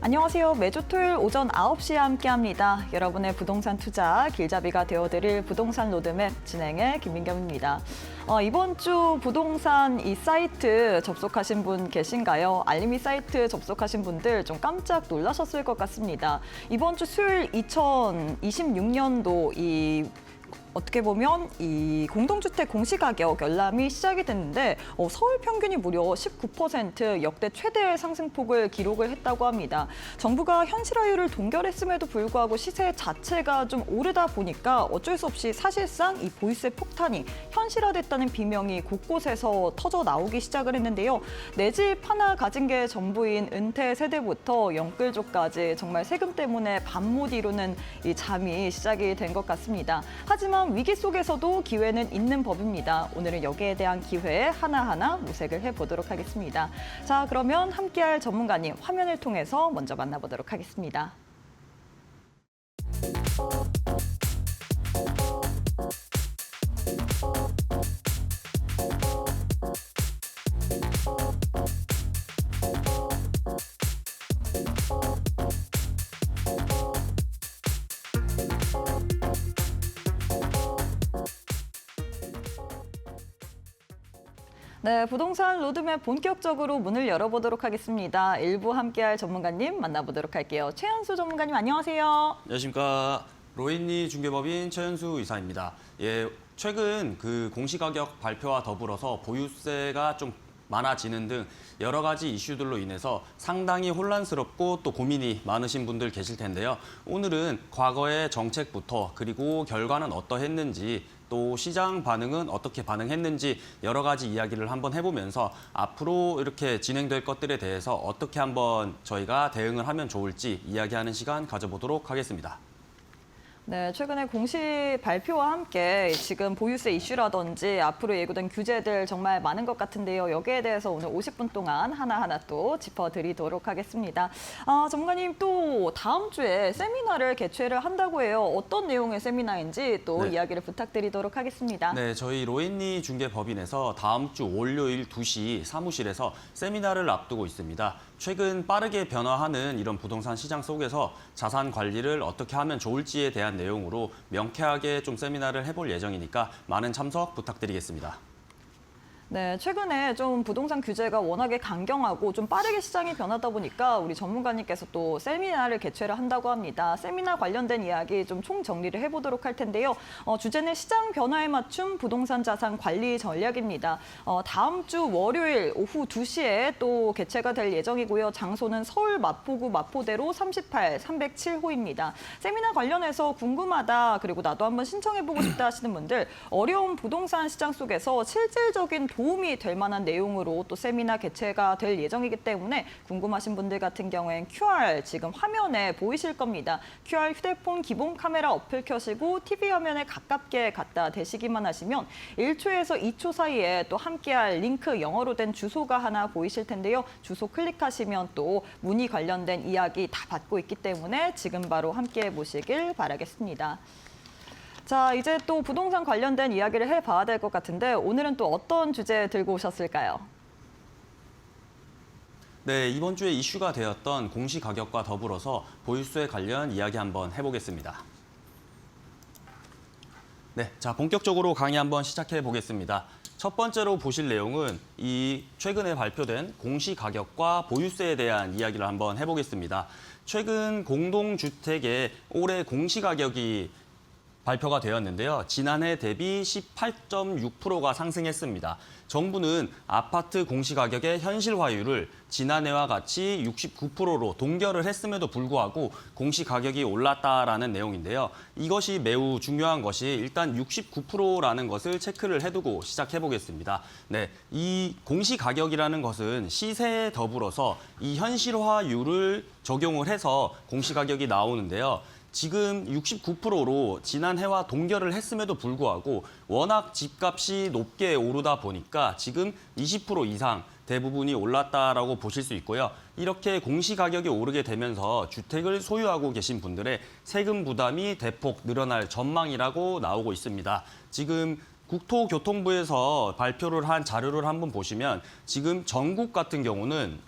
안녕하세요. 매주 토요일 오전 9시에 함께합니다. 여러분의 부동산 투자 길잡이가 되어드릴 부동산 로드맵 진행의 김민경입니다. 이번 주 부동산 이 사이트 접속하신 분 계신가요? 알림이 사이트 접속하신 분들 좀 깜짝 놀라셨을 것 같습니다. 이번 주 수요일 2026년도 어떻게 보면 이 공동주택 공시가격 열람이 시작이 됐는데 서울 평균이 무려 19% 역대 최대의 상승폭을 기록을 했다고 합니다. 정부가 현실화율을 동결했음에도 불구하고 시세 자체가 좀 오르다 보니까 어쩔 수 없이 사실상 이 보유세 폭탄이 현실화됐다는 비명이 곳곳에서 터져 나오기 시작을 했는데요. 내 집 하나 가진 게 전부인 은퇴 세대부터 영끌족까지 정말 세금 때문에 밤 못 이루는 이 잠이 시작이 된 것 같습니다. 하지만 위기 속에서도 기회는 있는 법입니다. 오늘은 여기에 대한 기회 하나하나 모색을 해보도록 하겠습니다. 자, 그러면 함께할 전문가님 화면을 통해서 먼저 만나보도록 하겠습니다. 네, 부동산 로드맵 본격적으로 문을 열어보도록 하겠습니다. 일부 함께할 전문가님 만나보도록 할게요. 최현수 전문가님 안녕하세요. 안녕하십니까. 로엔리 중개법인 최현수 이사입니다. 최근 그 공시가격 발표와 더불어서 보유세가 좀 많아지는 등 여러 가지 이슈들로 인해서 상당히 혼란스럽고 또 고민이 많으신 분들 계실 텐데요. 오늘은 과거의 정책부터 그리고 결과는 어떠했는지 또 시장 반응은 어떻게 반응했는지 여러 가지 이야기를 한번 해보면서 앞으로 이렇게 진행될 것들에 대해서 어떻게 한번 저희가 대응을 하면 좋을지 이야기하는 시간 가져보도록 하겠습니다. 네, 최근에 공시 발표와 함께 지금 보유세 이슈라든지 앞으로 예고된 규제들 정말 많은 것 같은데요. 여기에 대해서 오늘 50분 동안 하나하나 또 짚어드리도록 하겠습니다. 전문가님 또 다음 주에 세미나를 개최를 한다고 해요. 어떤 내용의 세미나인지 또 이야기를 부탁드리도록 하겠습니다. 네, 저희 로엔리 중개법인에서 다음 주 월요일 2시 사무실에서 세미나를 앞두고 있습니다. 최근 빠르게 변화하는 이런 부동산 시장 속에서 자산 관리를 어떻게 하면 좋을지에 대한 내용으로 명쾌하게 좀 세미나를 해볼 예정이니까 많은 참석 부탁드리겠습니다. 네, 최근에 좀 부동산 규제가 워낙에 강경하고 좀 빠르게 시장이 변하다 보니까 우리 전문가님께서 또 세미나를 개최를 한다고 합니다. 세미나 관련된 이야기 좀 총정리를 해보도록 할 텐데요. 주제는 시장 변화에 맞춘 부동산 자산 관리 전략입니다. 다음 주 월요일 오후 2시에 또 개최가 될 예정이고요. 장소는 서울 마포구 마포대로 38, 307호입니다. 세미나 관련해서 궁금하다, 그리고 나도 한번 신청해보고 싶다 하시는 분들 어려운 부동산 시장 속에서 실질적인 도움이 될 만한 내용으로 또 세미나 개최가 될 예정이기 때문에 궁금하신 분들 같은 경우엔 QR 지금 화면에 보이실 겁니다. QR 휴대폰 기본 카메라 어플 켜시고 TV 화면에 가깝게 갖다 대시기만 하시면 1초에서 2초 사이에 또 함께할 링크 영어로 된 주소가 하나 보이실 텐데요. 주소 클릭하시면 또 문의 관련된 이야기 다 받고 있기 때문에 지금 바로 함께해 보시길 바라겠습니다. 자, 이제 또 부동산 관련된 이야기를 해봐야 될 것 같은데 오늘은 또 어떤 주제 들고 오셨을까요? 네, 이번 주에 이슈가 되었던 공시가격과 더불어서 보유세 관련 이야기 한번 해보겠습니다. 네, 자 본격적으로 강의 한번 시작해 보겠습니다. 첫 번째로 보실 내용은 이 최근에 발표된 공시가격과 보유세에 대한 이야기를 한번 해보겠습니다. 최근 공동주택의 올해 공시가격이 발표가 되었는데요. 지난해 대비 18.6%가 상승했습니다. 정부는 아파트 공시가격의 현실화율을 지난해와 같이 69%로 동결을 했음에도 불구하고 공시가격이 올랐다라는 내용인데요. 이것이 매우 중요한 것이 일단 69%라는 것을 체크를 해두고 시작해보겠습니다. 네, 이 공시가격이라는 것은 시세에 더불어서 이 현실화율을 적용을 해서 공시가격이 나오는데요. 지금 69%로 지난해와 동결을 했음에도 불구하고 워낙 집값이 높게 오르다 보니까 지금 20% 이상 대부분이 올랐다라고 보실 수 있고요. 이렇게 공시가격이 오르게 되면서 주택을 소유하고 계신 분들의 세금 부담이 대폭 늘어날 전망이라고 나오고 있습니다. 지금 국토교통부에서 발표를 한 자료를 한번 보시면 지금 전국 같은 경우는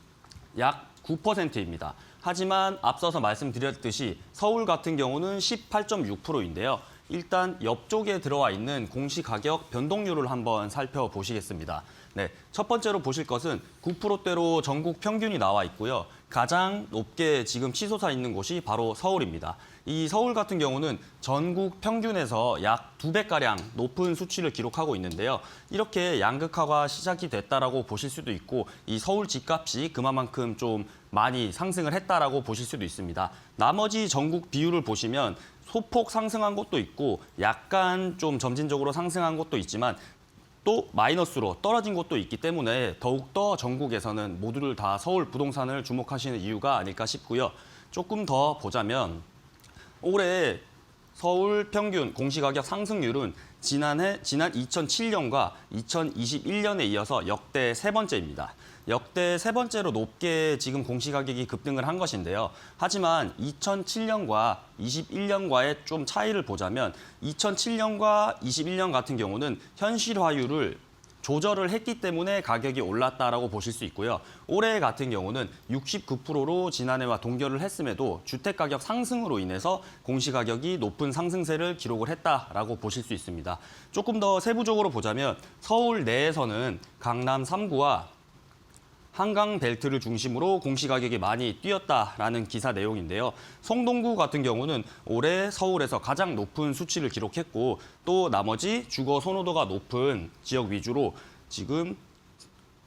약 9%입니다. 하지만 앞서서 말씀드렸듯이 서울 같은 경우는 18.6%인데요. 일단 옆쪽에 들어와 있는 공시가격 변동률을 한번 살펴보시겠습니다. 네, 첫 번째로 보실 것은 9%대로 전국 평균이 나와 있고요. 가장 높게 지금 치솟아 있는 곳이 바로 서울입니다. 이 서울 같은 경우는 전국 평균에서 약 2배가량 높은 수치를 기록하고 있는데요. 이렇게 양극화가 시작이 됐다라고 보실 수도 있고 이 서울 집값이 그만큼 좀 많이 상승을 했다라고 보실 수도 있습니다. 나머지 전국 비율을 보시면 소폭 상승한 곳도 있고 약간 좀 점진적으로 상승한 곳도 있지만 또 마이너스로 떨어진 곳도 있기 때문에 더욱더 전국에서는 모두를 다 서울 부동산을 주목하시는 이유가 아닐까 싶고요. 조금 더 보자면 올해 서울 평균 공시가격 상승률은 지난 2007년과 2021년에 이어서 역대 세 번째입니다. 역대 세 번째로 높게 지금 공시가격이 급등을 한 것인데요. 하지만 2007년과 21년과의 좀 차이를 보자면 2007년과 21년 같은 경우는 현실화율을 조절을 했기 때문에 가격이 올랐다라고 보실 수 있고요. 올해 같은 경우는 69%로 지난해와 동결을 했음에도 주택가격 상승으로 인해서 공시가격이 높은 상승세를 기록을 했다라고 보실 수 있습니다. 조금 더 세부적으로 보자면 서울 내에서는 강남 3구와 한강 벨트를 중심으로 공시가격이 많이 뛰었다라는 기사 내용인데요. 성동구 같은 경우는 올해 서울에서 가장 높은 수치를 기록했고 또 나머지 주거 선호도가 높은 지역 위주로 지금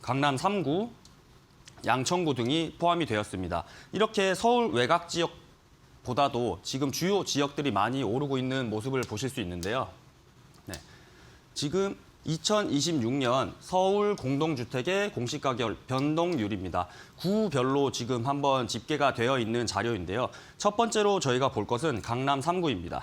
강남 3구, 양천구 등이 포함이 되었습니다. 이렇게 서울 외곽 지역보다도 지금 주요 지역들이 많이 오르고 있는 모습을 보실 수 있는데요. 네. 지금 2026년 서울 공동주택의 공시가격 변동률입니다. 구별로 지금 한번 집계가 되어 있는 자료인데요. 첫 번째로 저희가 볼 것은 강남 3구입니다.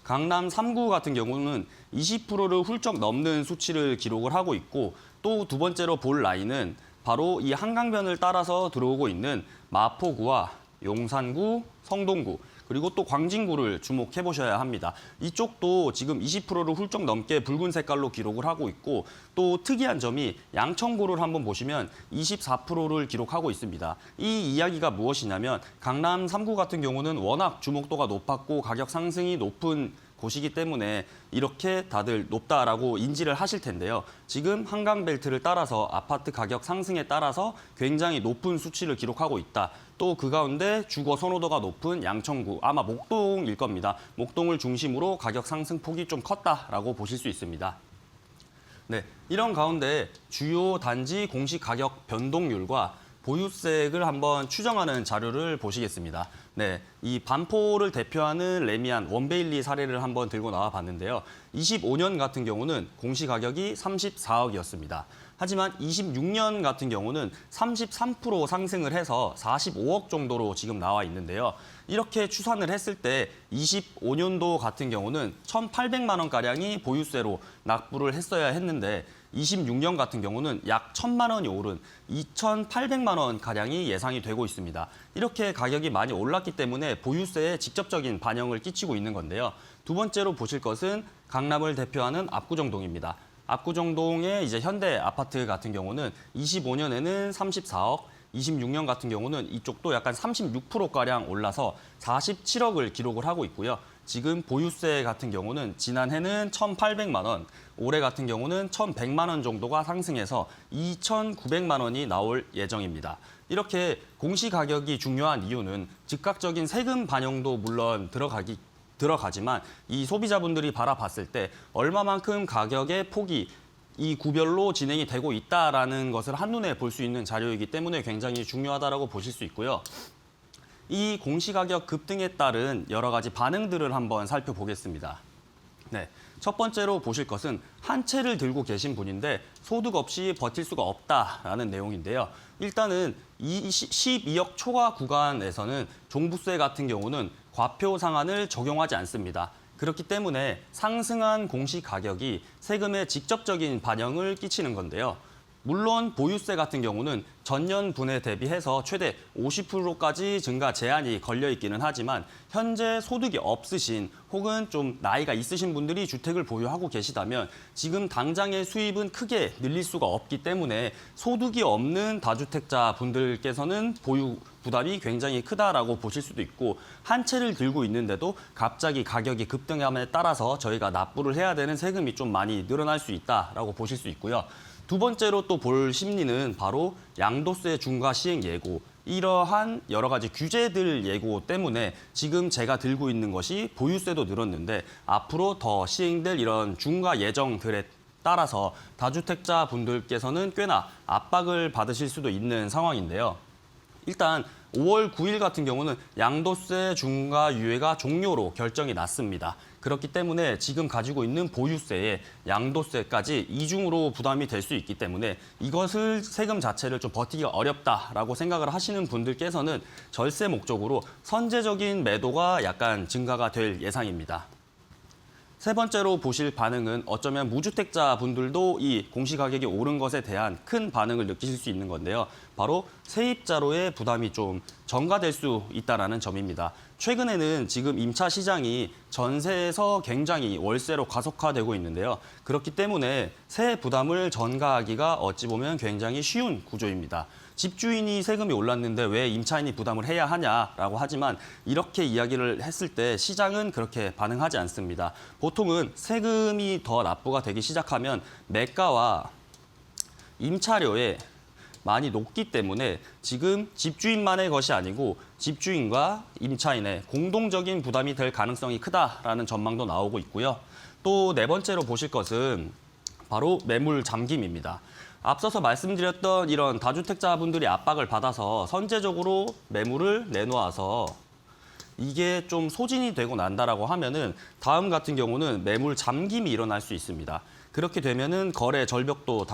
강남 3구 같은 경우는 20%를 훌쩍 넘는 수치를 기록을 하고 있고 또 두 번째로 볼 라인은 바로 이 한강변을 따라서 들어오고 있는 마포구와 용산구, 성동구 그리고 또 광진구를 주목해 보셔야 합니다. 이쪽도 지금 20%를 훌쩍 넘게 붉은 색깔로 기록을 하고 있고 또 특이한 점이 양천구를 한번 보시면 24%를 기록하고 있습니다. 이 이야기가 무엇이냐면 강남 3구 같은 경우는 워낙 주목도가 높았고 가격 상승이 높은 곳이기 때문에 이렇게 다들 높다라고 인지를 하실 텐데요. 지금 한강벨트를 따라서 아파트 가격 상승에 따라서 굉장히 높은 수치를 기록하고 있다. 또 그 가운데 주거 선호도가 높은 양천구, 아마 목동일 겁니다. 목동을 중심으로 가격 상승폭이 좀 컸다라고 보실 수 있습니다. 네, 이런 가운데 주요 단지 공시가격 변동률과 보유세액을 한번 추정하는 자료를 보시겠습니다. 네, 이 반포를 대표하는 레미안 원베일리 사례를 한번 들고 나와 봤는데요. 25년 같은 경우는 공시가격이 34억이었습니다. 하지만 26년 같은 경우는 33% 상승을 해서 45억 정도로 지금 나와 있는데요. 이렇게 추산을 했을 때 25년도 같은 경우는 1,800만 원가량이 보유세로 납부를 했어야 했는데 26년 같은 경우는 약 1,000만 원이 오른 2,800만 원가량이 예상이 되고 있습니다. 이렇게 가격이 많이 올랐기 때문에 보유세에 직접적인 반영을 끼치고 있는 건데요. 두 번째로 보실 것은 강남을 대표하는 압구정동입니다. 압구정동의 이제 현대 아파트 같은 경우는 25년에는 34억, 26년 같은 경우는 이쪽도 약간 36%가량 올라서 47억을 기록을 하고 있고요. 지금 보유세 같은 경우는 지난해는 1,800만 원, 올해 같은 경우는 1,100만 원 정도가 상승해서 2,900만 원이 나올 예정입니다. 이렇게 공시가격이 중요한 이유는 즉각적인 세금 반영도 물론 들어가지만 이 소비자분들이 바라봤을 때 얼마만큼 가격의 폭이 이 구별로 진행이 되고 있다라는 것을 한눈에 볼 수 있는 자료이기 때문에 굉장히 중요하다고 보실 수 있고요. 이 공시가격 급등에 따른 여러 가지 반응들을 한번 살펴보겠습니다. 네, 첫 번째로 보실 것은 한 채를 들고 계신 분인데 소득 없이 버틸 수가 없다라는 내용인데요. 일단은 12억 초과 구간에서는 종부세 같은 경우는 과표 상한을 적용하지 않습니다. 그렇기 때문에 상승한 공시가격이 세금에 직접적인 반영을 끼치는 건데요. 물론 보유세 같은 경우는 전년분에 대비해서 최대 50%까지 증가 제한이 걸려 있기는 하지만 현재 소득이 없으신 혹은 좀 나이가 있으신 분들이 주택을 보유하고 계시다면 지금 당장의 수입은 크게 늘릴 수가 없기 때문에 소득이 없는 다주택자 분들께서는 보유 부담이 굉장히 크다라고 보실 수도 있고 한 채를 들고 있는데도 갑자기 가격이 급등함에 따라서 저희가 납부를 해야 되는 세금이 좀 많이 늘어날 수 있다라고 보실 수 있고요. 두 번째로 또 볼 심리는 바로 양도세 중과 시행 예고. 이러한 여러 가지 규제들 예고 때문에 지금 제가 들고 있는 것이 보유세도 늘었는데 앞으로 더 시행될 이런 중과 예정들에 따라서 다주택자 분들께서는 꽤나 압박을 받으실 수도 있는 상황인데요. 일단 5월 9일 같은 경우는 양도세 중과 유예가 종료로 결정이 났습니다. 그렇기 때문에 지금 가지고 있는 보유세에 양도세까지 이중으로 부담이 될 수 있기 때문에 이것을 세금 자체를 좀 버티기가 어렵다라고 생각을 하시는 분들께서는 절세 목적으로 선제적인 매도가 약간 증가가 될 예상입니다. 세 번째로 보실 반응은 어쩌면 무주택자 분들도 이 공시가격이 오른 것에 대한 큰 반응을 느끼실 수 있는 건데요. 바로 세입자로의 부담이 좀 전가될 수 있다는 점입니다. 최근에는 지금 임차 시장이 전세에서 굉장히 월세로 가속화되고 있는데요. 그렇기 때문에 세 부담을 전가하기가 어찌 보면 굉장히 쉬운 구조입니다. 집주인이 세금이 올랐는데 왜 임차인이 부담을 해야 하냐라고 하지만 이렇게 이야기를 했을 때 시장은 그렇게 반응하지 않습니다. 보통은 세금이 더 납부가 되기 시작하면 매가와 임차료에 많이 높기 때문에 지금 집주인만의 것이 아니고 집주인과 임차인의 공동적인 부담이 될 가능성이 크다라는 전망도 나오고 있고요. 또 네 번째로 보실 것은 바로 매물 잠김입니다. 앞서서 말씀드렸던 이런 다주택자분들이 압박을 받아서 선제적으로 매물을 내놓아서 이게 좀 소진이 되고 난다라고 하면은 다음 같은 경우는 매물 잠김이 일어날 수 있습니다. 그렇게 되면은 거래 절벽도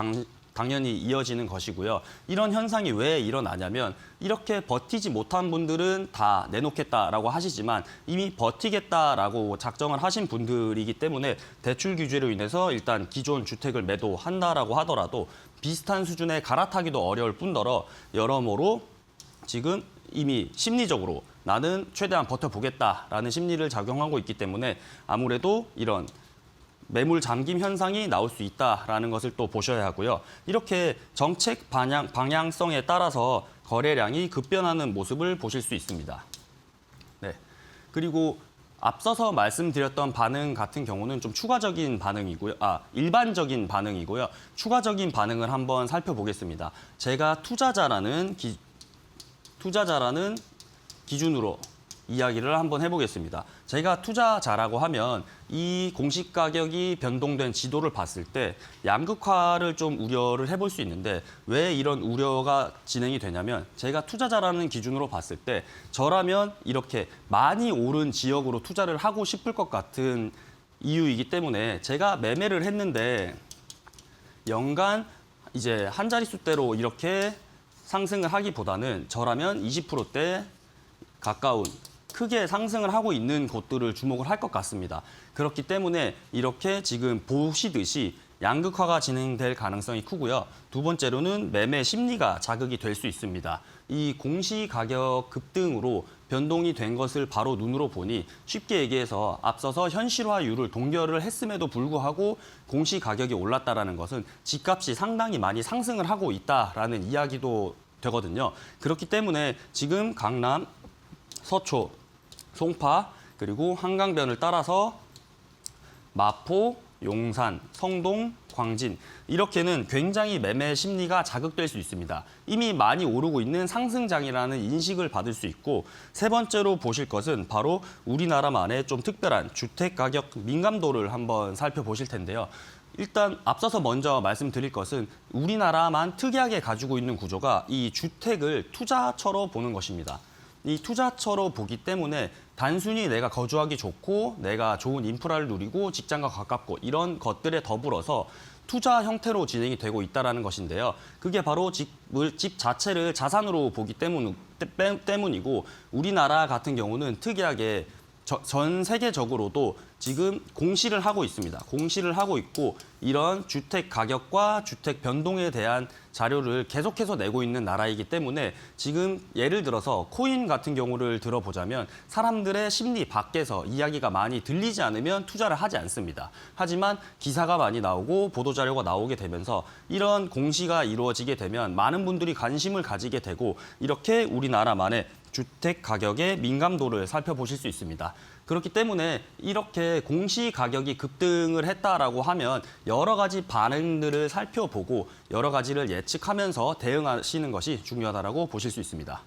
당연히 이어지는 것이고요. 이런 현상이 왜 일어나냐면 이렇게 버티지 못한 분들은 다 내놓겠다라고 하시지만 이미 버티겠다라고 작정을 하신 분들이기 때문에 대출 규제로 인해서 일단 기존 주택을 매도한다라고 하더라도 비슷한 수준에 갈아타기도 어려울 뿐더러 여러모로 지금 이미 심리적으로 나는 최대한 버텨보겠다라는 심리를 작용하고 있기 때문에 아무래도 이런 매물 잠김 현상이 나올 수 있다라는 것을 또 보셔야 하고요. 이렇게 정책 방향성에 따라서 거래량이 급변하는 모습을 보실 수 있습니다. 네. 그리고 앞서서 말씀드렸던 반응 같은 경우는 좀 추가적인 반응이고요. 일반적인 반응이고요. 추가적인 반응을 한번 살펴보겠습니다. 제가 투자자라는 기준으로 이야기를 한번 해보겠습니다. 제가 투자자라고 하면 이 공시가격이 변동된 지도를 봤을 때 양극화를 좀 우려를 해볼 수 있는데 왜 이런 우려가 진행이 되냐면 제가 투자자라는 기준으로 봤을 때 저라면 이렇게 많이 오른 지역으로 투자를 하고 싶을 것 같은 이유이기 때문에 제가 매매를 했는데 연간 이제 한 자릿수대로 이렇게 상승을 하기보다는 저라면 20%대 가까운 크게 상승을 하고 있는 곳들을 주목을 할 것 같습니다. 그렇기 때문에 이렇게 지금 보시듯이 양극화가 진행될 가능성이 크고요. 두 번째로는 매매 심리가 자극이 될 수 있습니다. 이 공시가격 급등으로 변동이 된 것을 바로 눈으로 보니 쉽게 얘기해서 앞서서 현실화율을 동결을 했음에도 불구하고 공시가격이 올랐다는 것은 집값이 상당히 많이 상승을 하고 있다라는 이야기도 되거든요. 그렇기 때문에 지금 강남, 서초, 송파, 그리고 한강변을 따라서 마포, 용산, 성동, 광진 이렇게는 굉장히 매매 심리가 자극될 수 있습니다. 이미 많이 오르고 있는 상승장이라는 인식을 받을 수 있고 세 번째로 보실 것은 바로 우리나라만의 좀 특별한 주택가격 민감도를 한번 살펴보실 텐데요. 일단 앞서서 먼저 말씀드릴 것은 우리나라만 특이하게 가지고 있는 구조가 이 주택을 투자처로 보는 것입니다. 이 투자처로 보기 때문에 단순히 내가 거주하기 좋고 내가 좋은 인프라를 누리고 직장과 가깝고 이런 것들에 더불어서 투자 형태로 진행이 되고 있다는 것인데요. 그게 바로 집 자체를 자산으로 보기 때문이고 우리나라 같은 경우는 특이하게 전 세계적으로도 지금 공시를 하고 있습니다. 공시를 하고 있고 이런 주택 가격과 주택 변동에 대한 자료를 계속해서 내고 있는 나라이기 때문에 지금 예를 들어서 코인 같은 경우를 들어보자면 사람들의 심리 밖에서 이야기가 많이 들리지 않으면 투자를 하지 않습니다. 하지만 기사가 많이 나오고 보도자료가 나오게 되면서 이런 공시가 이루어지게 되면 많은 분들이 관심을 가지게 되고 이렇게 우리나라만의 주택 가격의 민감도를 살펴보실 수 있습니다. 그렇기 때문에 이렇게 공시 가격이 급등을 했다라고 하면 여러 가지 반응들을 살펴보고 여러 가지를 예측하면서 대응하시는 것이 중요하다고 보실 수 있습니다.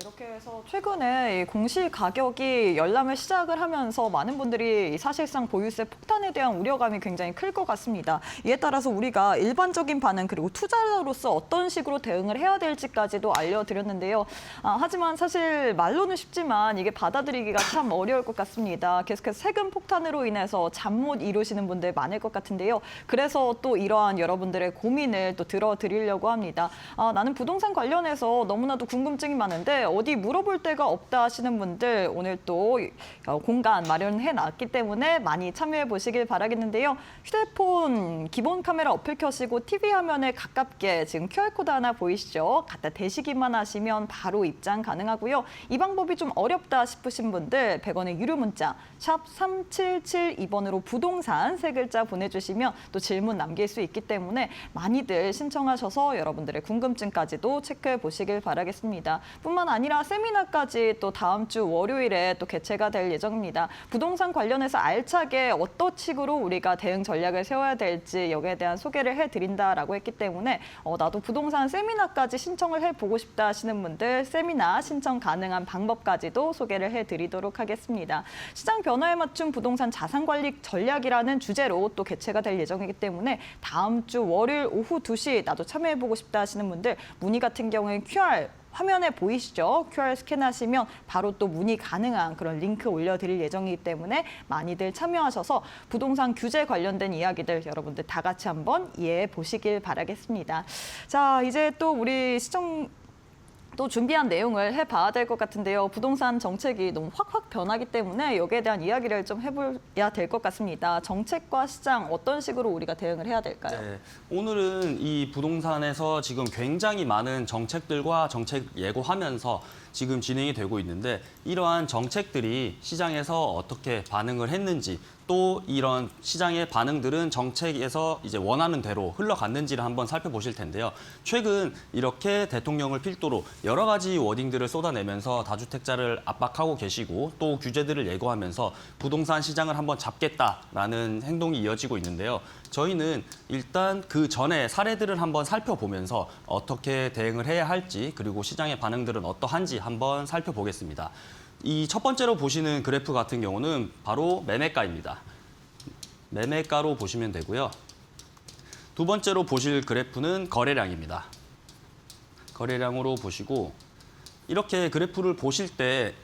이렇게 해서 최근에 이 공시 가격이 열람을 시작을 하면서 많은 분들이 사실상 보유세 폭탄에 대한 우려감이 굉장히 클 것 같습니다. 이에 따라서 우리가 일반적인 반응 그리고 투자자로서 어떤 식으로 대응을 해야 될지까지도 알려드렸는데요. 하지만 사실 말로는 쉽지만 이게 받아들이기가 참 어려울 것 같습니다. 계속해서 세금 폭탄으로 인해서 잠 못 이루시는 분들 많을 것 같은데요. 그래서 또 이러한 여러분들의 고민을 또 들어드리려고 합니다. 나는 부동산 관련해서 너무나도 궁금증이 많은데 어디 물어볼 데가 없다 하시는 분들 오늘 또 공간 마련해 놨기 때문에 많이 참여해 보시길 바라겠는데요. 휴대폰 기본 카메라 어플 켜시고 TV 화면에 가깝게 지금 QR코드 하나 보이시죠? 갖다 대시기만 하시면 바로 입장 가능하고요. 이 방법이 좀 어렵다 싶으신 분들 100원의 유료 문자 샵 3772번으로 부동산 세 글자 보내주시면 또 질문 남길 수 있기 때문에 많이들 신청하셔서 여러분들의 궁금증까지도 체크해 보시길 바라겠습니다. 뿐만 아니라 세미나까지 또 다음 주 월요일에 또 개최가 될 예정입니다. 부동산 관련해서 알차게 어떤 식으로 우리가 대응 전략을 세워야 될지 여기에 대한 소개를 해드린다라고 했기 때문에 나도 부동산 세미나까지 신청을 해보고 싶다 하시는 분들 세미나 신청 가능한 방법까지도 소개를 해드리도록 하겠습니다. 시장 변화에 맞춘 부동산 자산관리 전략이라는 주제로 또 개최가 될 예정이기 때문에 다음 주 월요일 오후 2시 나도 참여해보고 싶다 하시는 분들 문의 같은 경우에 QR 화면에 보이시죠? QR 스캔하시면 바로 또 문의 가능한 그런 링크 올려드릴 예정이기 때문에 많이들 참여하셔서 부동산 규제 관련된 이야기들 여러분들 다 같이 한번 이해해 보시길 바라겠습니다. 자, 이제 또 우리 또 준비한 내용을 해봐야 될 것 같은데요. 부동산 정책이 너무 확확 변하기 때문에 여기에 대한 이야기를 좀 해봐야 될 것 같습니다. 정책과 시장 어떤 식으로 우리가 대응을 해야 될까요? 네, 오늘은 이 부동산에서 지금 굉장히 많은 정책들과 정책 예고하면서 지금 진행이 되고 있는데 이러한 정책들이 시장에서 어떻게 반응을 했는지 또 이런 시장의 반응들은 정책에서 이제 원하는 대로 흘러갔는지를 한번 살펴보실 텐데요. 최근 이렇게 대통령을 필두로 여러 가지 워딩들을 쏟아내면서 다주택자를 압박하고 계시고 또 규제들을 예고하면서 부동산 시장을 한번 잡겠다라는 행동이 이어지고 있는데요. 저희는 일단 그 전에 사례들을 한번 살펴보면서 어떻게 대응을 해야 할지 그리고 시장의 반응들은 어떠한지 한번 살펴보겠습니다. 이 첫 번째로 보시는 그래프 같은 경우는 바로 매매가입니다. 매매가로 보시면 되고요. 두 번째로 보실 그래프는 거래량입니다. 거래량으로 보시고 이렇게 그래프를 보실 때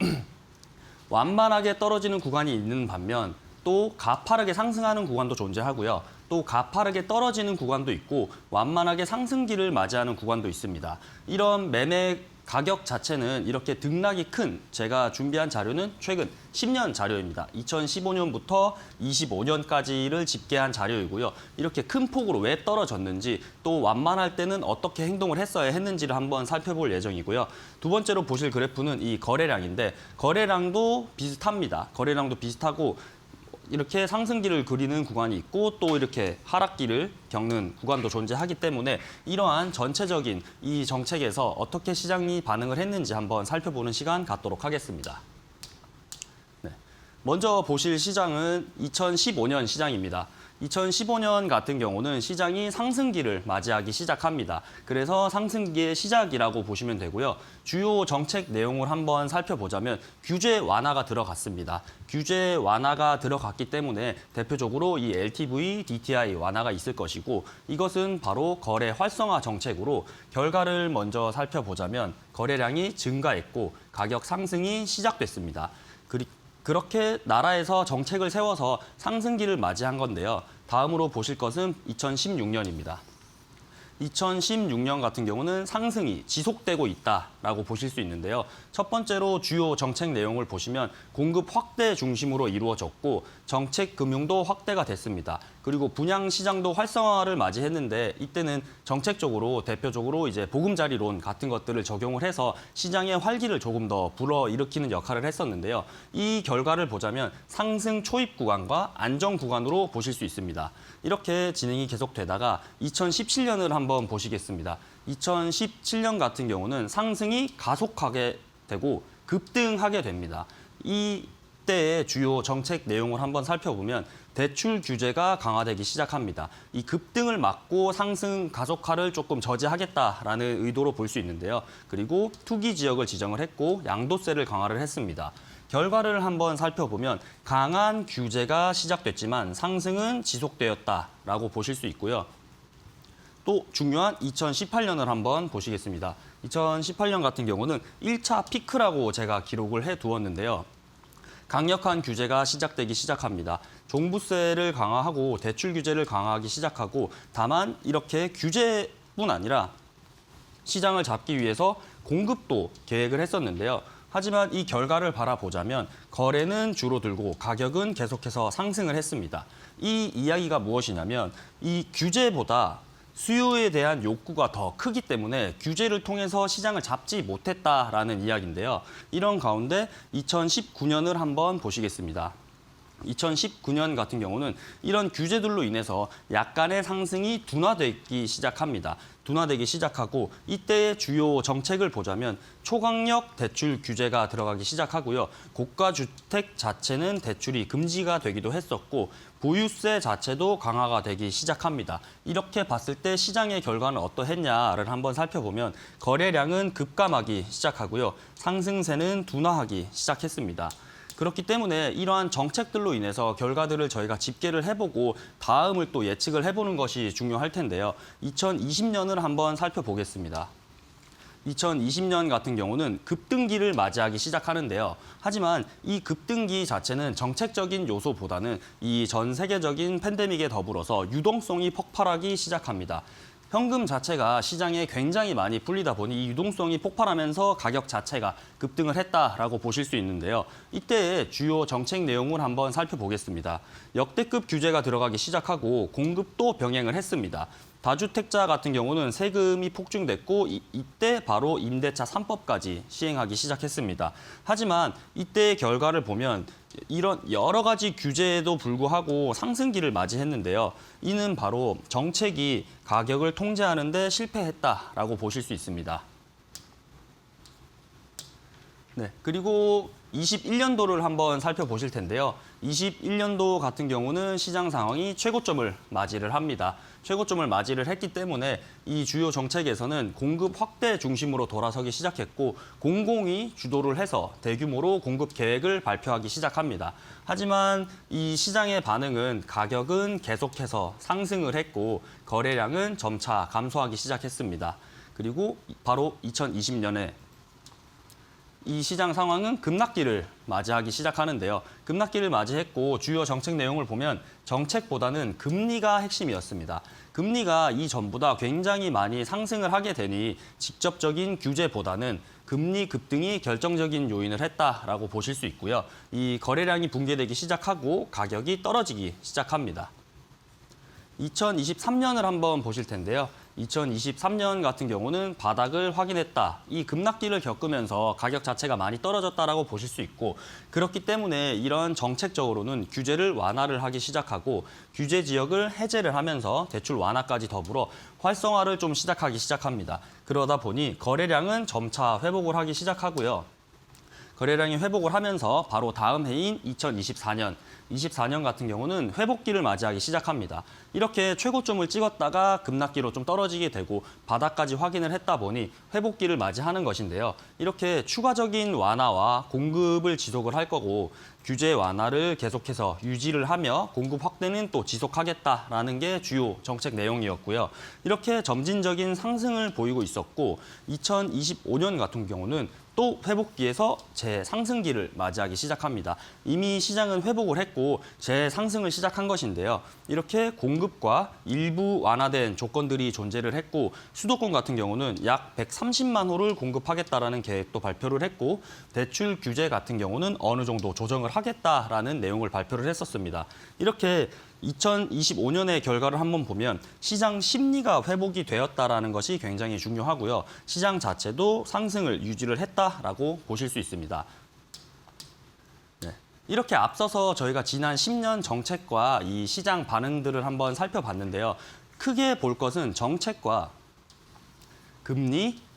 완만하게 떨어지는 구간이 있는 반면 또 가파르게 상승하는 구간도 존재하고요. 또 가파르게 떨어지는 구간도 있고 완만하게 상승기를 맞이하는 구간도 있습니다. 이런 매매 가격 자체는 이렇게 등락이 큰 제가 준비한 자료는 최근 10년 자료입니다. 2015년부터 25년까지를 집계한 자료이고요. 이렇게 큰 폭으로 왜 떨어졌는지 또 완만할 때는 어떻게 행동을 했어야 했는지를 한번 살펴볼 예정이고요. 두 번째로 보실 그래프는 이 거래량인데 거래량도 비슷합니다. 거래량도 비슷하고 이렇게 상승기를 그리는 구간이 있고 또 이렇게 하락기를 겪는 구간도 존재하기 때문에 이러한 전체적인 이 정책에서 어떻게 시장이 반응을 했는지 한번 살펴보는 시간 갖도록 하겠습니다. 네. 먼저 보실 시장은 2015년 시장입니다. 2015년 같은 경우는 시장이 상승기를 맞이하기 시작합니다. 그래서 상승기의 시작이라고 보시면 되고요. 주요 정책 내용을 한번 살펴보자면 규제 완화가 들어갔습니다. 규제 완화가 들어갔기 때문에 대표적으로 이 LTV, DTI 완화가 있을 것이고 이것은 바로 거래 활성화 정책으로 결과를 먼저 살펴보자면 거래량이 증가했고 가격 상승이 시작됐습니다. 그렇게 나라에서 정책을 세워서 상승기를 맞이한 건데요. 다음으로 보실 것은 2016년입니다. 2016년 같은 경우는 상승이 지속되고 있다라고 보실 수 있는데요. 첫 번째로 주요 정책 내용을 보시면 공급 확대 중심으로 이루어졌고 정책 금융도 확대가 됐습니다. 그리고 분양 시장도 활성화를 맞이했는데 이때는 정책적으로 대표적으로 이제 보금자리론 같은 것들을 적용을 해서 시장의 활기를 조금 더 불어일으키는 역할을 했었는데요. 이 결과를 보자면 상승 초입 구간과 안정 구간으로 보실 수 있습니다. 이렇게 진행이 계속되다가 2017년을 한번 보시겠습니다. 2017년 같은 경우는 상승이 가속하게 되고 급등하게 됩니다. 이때의 주요 정책 내용을 한번 살펴보면 대출 규제가 강화되기 시작합니다. 이 급등을 막고 상승 가속화를 조금 저지하겠다라는 의도로 볼 수 있는데요. 그리고 투기 지역을 지정을 했고 양도세를 강화를 했습니다. 결과를 한번 살펴보면 강한 규제가 시작됐지만 상승은 지속되었다라고 보실 수 있고요. 또 중요한 2018년을 한번 보시겠습니다. 2018년 같은 경우는 1차 피크라고 제가 기록을 해두었는데요. 강력한 규제가 시작되기 시작합니다. 종부세를 강화하고 대출 규제를 강화하기 시작하고 다만 이렇게 규제뿐 아니라 시장을 잡기 위해서 공급도 계획을 했었는데요. 하지만 이 결과를 바라보자면 거래는 줄어들고 가격은 계속해서 상승을 했습니다. 이 이야기가 무엇이냐면 이 규제보다 수요에 대한 욕구가 더 크기 때문에 규제를 통해서 시장을 잡지 못했다라는 이야기인데요. 이런 가운데 2019년을 한번 보시겠습니다. 2019년 같은 경우는 이런 규제들로 인해서 약간의 상승이 둔화되기 시작합니다. 둔화되기 시작하고 이때의 주요 정책을 보자면 초강력 대출 규제가 들어가기 시작하고요. 고가 주택 자체는 대출이 금지가 되기도 했었고 보유세 자체도 강화가 되기 시작합니다. 이렇게 봤을 때 시장의 결과는 어떠했냐를 한번 살펴보면 거래량은 급감하기 시작하고요. 상승세는 둔화하기 시작했습니다. 그렇기 때문에 이러한 정책들로 인해서 결과들을 저희가 집계를 해보고 다음을 또 예측을 해보는 것이 중요할 텐데요. 2020년을 한번 살펴보겠습니다. 2020년 같은 경우는 급등기를 맞이하기 시작하는데요. 하지만 이 급등기 자체는 정책적인 요소보다는 이 전 세계적인 팬데믹에 더불어서 유동성이 폭발하기 시작합니다. 현금 자체가 시장에 굉장히 많이 풀리다 보니 이 유동성이 폭발하면서 가격 자체가 급등을 했다라고 보실 수 있는데요. 이때의 주요 정책 내용을 한번 살펴보겠습니다. 역대급 규제가 들어가기 시작하고 공급도 병행을 했습니다. 다주택자 같은 경우는 세금이 폭증됐고 이때 바로 임대차 3법까지 시행하기 시작했습니다. 하지만 이때의 결과를 보면 이런 여러 가지 규제에도 불구하고 상승기를 맞이했는데요. 이는 바로 정책이 가격을 통제하는 데 실패했다라고 보실 수 있습니다. 네, 그리고 21년도를 한번 살펴보실 텐데요. 21년도 같은 경우는 시장 상황이 최고점을 맞이를 합니다. 최고점을 맞이를 했기 때문에 이 주요 정책에서는 공급 확대 중심으로 돌아서기 시작했고 공공이 주도를 해서 대규모로 공급 계획을 발표하기 시작합니다. 하지만 이 시장의 반응은 가격은 계속해서 상승을 했고 거래량은 점차 감소하기 시작했습니다. 그리고 바로 2020년에 이 시장 상황은 급락기를 맞이하기 시작하는데요. 급락기를 맞이했고 주요 정책 내용을 보면 정책보다는 금리가 핵심이었습니다. 금리가 이전보다 굉장히 많이 상승을 하게 되니 직접적인 규제보다는 금리 급등이 결정적인 요인을 했다라고 보실 수 있고요. 이 거래량이 붕괴되기 시작하고 가격이 떨어지기 시작합니다. 2023년을 한번 보실 텐데요. 2023년 같은 경우는 바닥을 확인했다. 이 급락기를 겪으면서 가격 자체가 많이 떨어졌다라고 보실 수 있고 그렇기 때문에 이런 정책적으로는 규제를 완화를 하기 시작하고 규제 지역을 해제를 하면서 대출 완화까지 더불어 활성화를 좀 시작하기 시작합니다. 그러다 보니 거래량은 점차 회복을 하기 시작하고요. 거래량이 회복을 하면서 바로 다음 해인 2024년 같은 경우는 회복기를 맞이하기 시작합니다. 이렇게 최고점을 찍었다가 급락기로 좀 떨어지게 되고 바닥까지 확인을 했다 보니 회복기를 맞이하는 것인데요. 이렇게 추가적인 완화와 공급을 지속을 할 거고 규제 완화를 계속해서 유지를 하며 공급 확대는 또 지속하겠다라는 게 주요 정책 내용이었고요. 이렇게 점진적인 상승을 보이고 있었고 2025년 같은 경우는 또 회복기에서 재상승기를 맞이하기 시작합니다. 이미 시장은 회복을 했고 재상승을 시작한 것인데요. 이렇게 공급과 일부 완화된 조건들이 존재를 했고 수도권 같은 경우는 약 130만 호를 공급하겠다라는 계획도 발표를 했고 대출 규제 같은 경우는 어느 정도 조정을 하겠다라는 내용을 발표를 했었습니다. 이렇게 2025년의 결과를 한번 보면 시장 심리가 회복이 되었다라는 것이 굉장히 중요하고요. 시장 자체도 상승을 유지를 했다라고 보실 수 있습니다. 네. 이렇게 앞서서 저희가 지난 10년 정책과 이 시장 반응들을 한번 살펴봤는데요. 크게 볼 것은 정책과 금리,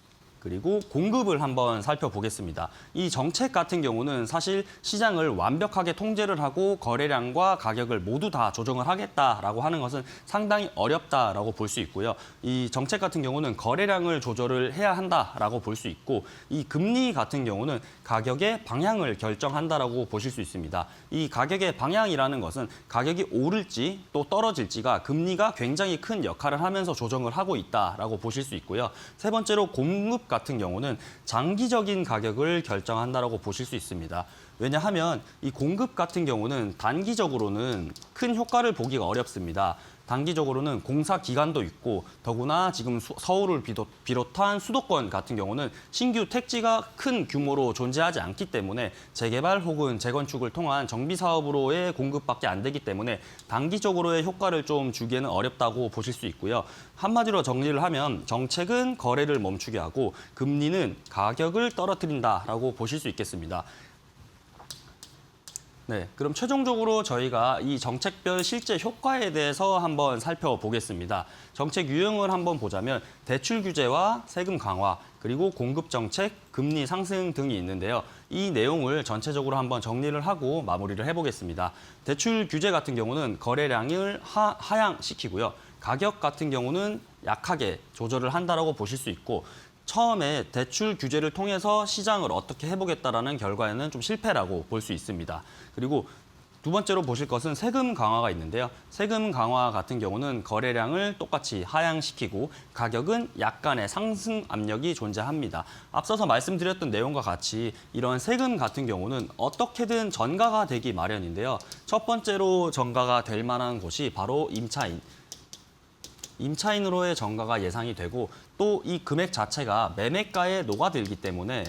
그리고 공급을 한번 살펴보겠습니다. 이 정책 같은 경우는 사실 시장을 완벽하게 통제를 하고 거래량과 가격을 모두 다 조정을 하겠다라고 하는 것은 상당히 어렵다라고 볼 수 있고요. 이 정책 같은 경우는 거래량을 조절을 해야 한다라고 볼 수 있고 이 금리 같은 경우는 가격의 방향을 결정한다라고 보실 수 있습니다. 이 가격의 방향이라는 것은 가격이 오를지 또 떨어질지가 금리가 굉장히 큰 역할을 하면서 조정을 하고 있다라고 보실 수 있고요. 세 번째로 공급 같은 경우는 장기적인 가격을 결정한다라고 보실 수 있습니다. 왜냐하면 이 공급 같은 경우는 단기적으로는 큰 효과를 보기가 어렵습니다. 단기적으로는 공사 기간도 있고 더구나 지금 서울을 비롯한 수도권 같은 경우는 신규 택지가 큰 규모로 존재하지 않기 때문에 재개발 혹은 재건축을 통한 정비 사업으로의 공급밖에 안 되기 때문에 단기적으로의 효과를 좀 주기에는 어렵다고 보실 수 있고요. 한마디로 정리를 하면 정책은 거래를 멈추게 하고 금리는 가격을 떨어뜨린다라고 보실 수 있겠습니다. 네, 그럼 최종적으로 저희가 이 정책별 실제 효과에 대해서 한번 살펴보겠습니다. 정책 유형을 한번 보자면 대출 규제와 세금 강화, 그리고 공급 정책, 금리 상승 등이 있는데요. 이 내용을 전체적으로 한번 정리를 하고 마무리를 해보겠습니다. 대출 규제 같은 경우는 거래량을 하향시키고요. 가격 같은 경우는 약하게 조절을 한다라고 보실 수 있고 처음에 대출 규제를 통해서 시장을 어떻게 해보겠다라는 결과에는 좀 실패라고 볼 수 있습니다. 그리고 두 번째로 보실 것은 세금 강화가 있는데요. 세금 강화 같은 경우는 거래량을 똑같이 하향시키고 가격은 약간의 상승 압력이 존재합니다. 앞서서 말씀드렸던 내용과 같이 이런 세금 같은 경우는 어떻게든 전가가 되기 마련인데요. 첫 번째로 전가가 될 만한 곳이 바로 임차인으로의 전가가 예상이 되고 또 이 금액 자체가 매매가에 녹아들기 때문에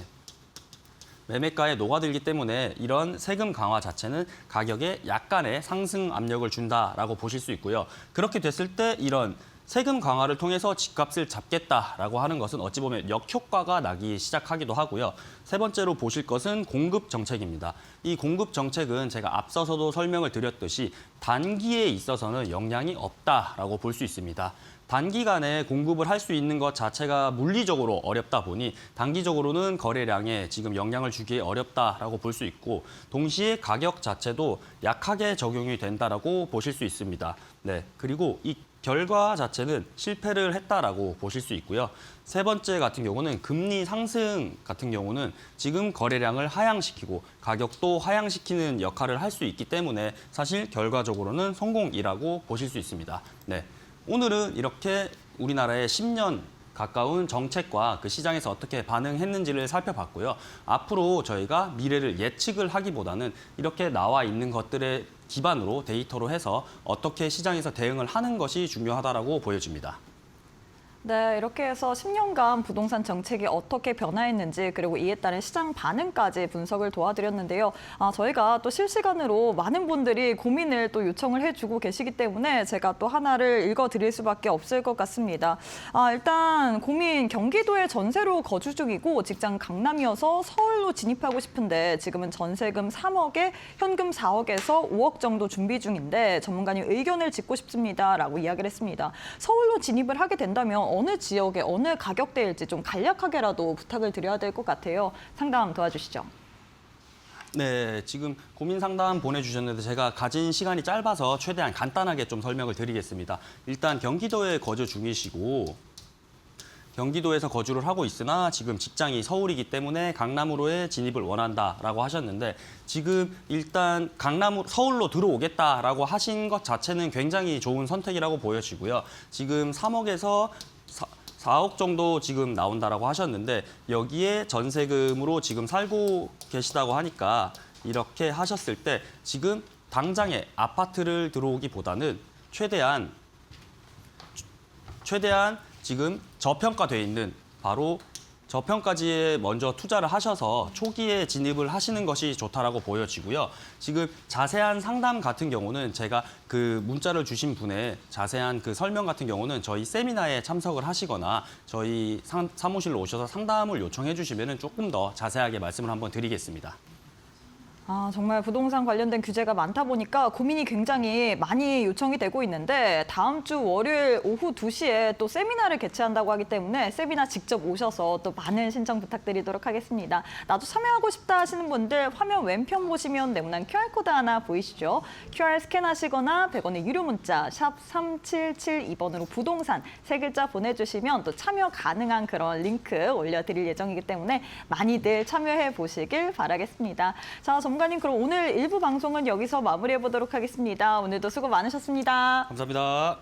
이런 세금 강화 자체는 가격에 약간의 상승 압력을 준다라고 보실 수 있고요. 그렇게 됐을 때 이런 세금 강화를 통해서 집값을 잡겠다라고 하는 것은 어찌 보면 역효과가 나기 시작하기도 하고요. 세 번째로 보실 것은 공급 정책입니다. 이 공급 정책은 제가 앞서서도 설명을 드렸듯이 단기에 있어서는 영향이 없다라고 볼 수 있습니다. 단기간에 공급을 할 수 있는 것 자체가 물리적으로 어렵다 보니 단기적으로는 거래량에 지금 영향을 주기 어렵다라고 볼 수 있고 동시에 가격 자체도 약하게 적용이 된다라고 보실 수 있습니다. 네, 그리고 이 결과 자체는 실패를 했다라고 보실 수 있고요. 세 번째 같은 경우는 금리 상승 같은 경우는 지금 거래량을 하향시키고 가격도 하향시키는 역할을 할 수 있기 때문에 사실 결과적으로는 성공이라고 보실 수 있습니다. 네. 오늘은 이렇게 우리나라의 10년 가까운 정책과 그 시장에서 어떻게 반응했는지를 살펴봤고요. 앞으로 저희가 미래를 예측을 하기보다는 이렇게 나와 있는 것들의 기반으로 데이터로 해서 어떻게 시장에서 대응을 하는 것이 중요하다고 보여집니다. 네, 이렇게 해서 10년간 부동산 정책이 어떻게 변화했는지 그리고 이에 따른 시장 반응까지 분석을 도와드렸는데요. 저희가 또 실시간으로 많은 분들이 고민을 또 요청을 해주고 계시기 때문에 제가 또 하나를 읽어드릴 수밖에 없을 것 같습니다. 일단 고민 경기도에 전세로 거주 중이고 직장 강남이어서 서울로 진입하고 싶은데 지금은 전세금 3억에 현금 4억에서 5억 정도 준비 중인데 전문가님 의견을 짚고 싶습니다라고 이야기를 했습니다. 서울로 진입을 하게 된다면 어느 지역에 어느 가격대일지 좀 간략하게라도 부탁을 드려야 될 것 같아요. 상담 도와주시죠. 네, 지금 고민 상담 보내주셨는데 제가 가진 시간이 짧아서 최대한 간단하게 좀 설명을 드리겠습니다. 일단 경기도에 거주 중이시고 경기도에서 거주를 하고 있으나 지금 직장이 서울이기 때문에 강남으로의 진입을 원한다라고 하셨는데 지금 일단 서울로 들어오겠다라고 하신 것 자체는 굉장히 좋은 선택이라고 보여지고요. 지금 3억에서 4억 정도 지금 나온다라고 하셨는데 여기에 전세금으로 지금 살고 계시다고 하니까 이렇게 하셨을 때 지금 당장에 아파트를 들어오기보다는 최대한 지금 저평가돼 있는 바로 저평가지에 먼저 투자를 하셔서 초기에 진입을 하시는 것이 좋다라고 보여지고요. 지금 자세한 상담 같은 경우는 제가 그 문자를 주신 분의 자세한 그 설명 같은 경우는 저희 세미나에 참석을 하시거나 저희 사무실로 오셔서 상담을 요청해 주시면 조금 더 자세하게 말씀을 한번 드리겠습니다. 정말 부동산 관련된 규제가 많다 보니까 고민이 굉장히 많이 요청이 되고 있는데 다음 주 월요일 오후 2시에 또 세미나를 개최한다고 하기 때문에 세미나 직접 오셔서 또 많은 신청 부탁드리도록 하겠습니다. 나도 참여하고 싶다 하시는 분들 화면 왼편 보시면 네모난 QR코드 하나 보이시죠? QR 스캔하시거나 100원의 유료 문자 샵 3772번으로 부동산 3글자 보내주시면 또 참여 가능한 그런 링크 올려드릴 예정이기 때문에 많이들 참여해 보시길 바라겠습니다. 자, 전문가님 그럼 오늘 1부 방송은 여기서 마무리해 보도록 하겠습니다. 오늘도 수고 많으셨습니다. 감사합니다.